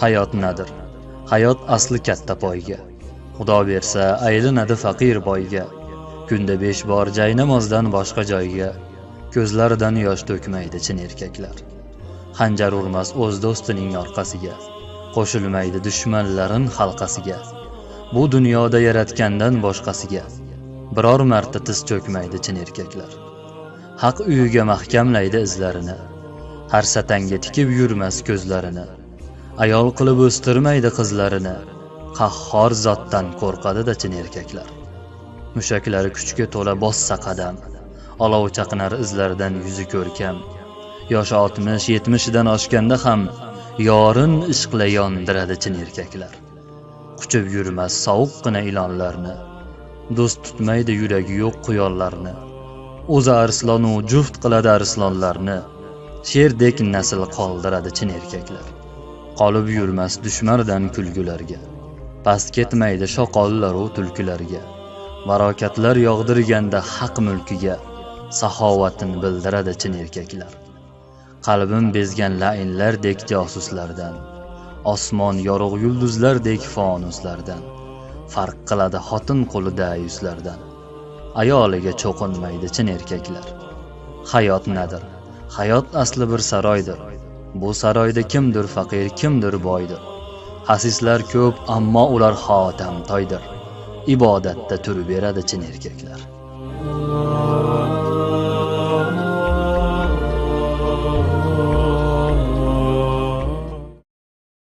Hayot nadir? Hayot asli katta poyga. Xudo bersa aylanadi faqir boyga. Kunda 5 bor jay namozdan boshqa joyga. Ko'zlaridan yosh to'kmaydi chin erkaklar. Xanjar urmas o'z do'stining orqasiga. Qo'shilmaydi dushmanlarin halqasiga. Bu dunyoda yaratgandan boshqasiga. Biror marta tiz cho'kmaydi chin erkaklar. Haq uyiga mahkamlaydi izlarini. Har satanga tikib yurmas ko'zlarini. Ayol qilib o'stirmaydi qizlarini. Qahhor zotdan qo'rqadi-da chin erkaklar. Mushaklari kuchga to'la bossa qadam. Olov chaqinar izlaridan yuzi ko'rkam. Yoshi 60-70 dan oshganda ham yorin ishqla yondiradi chin erkaklar. Quchib yurmas sovuqqina ilonlarni. Do'st tutmaydi yuragi yo'q quyonlarni. O'zi arslonu juft qiladi arslonlarni. Sherdek nasl qoldiradi chin erkaklar. Qolib yurmas dushmandan kulgularga. Past ketmaydi shoqollar u tulkilarga. Barokatlar yog'dirganda haq mulkiga saxovatin bildiradi chin erkaklar. Qalbim bezgan la'inlardek josuslardan, osmon yorug' yulduzlardek fonuslardan, farq qiladi xotin qo'lida yuzlardan. Ayoliga cho'qinmaydi chin erkaklar. Hayot nadir? Hayot asli bir saroydir. Bu saroyda kimdir faqir, kimdir boydir. Xasislar ko'p, ammo ular xotam toydir. Ibodatda turib beradi chin erkaklar.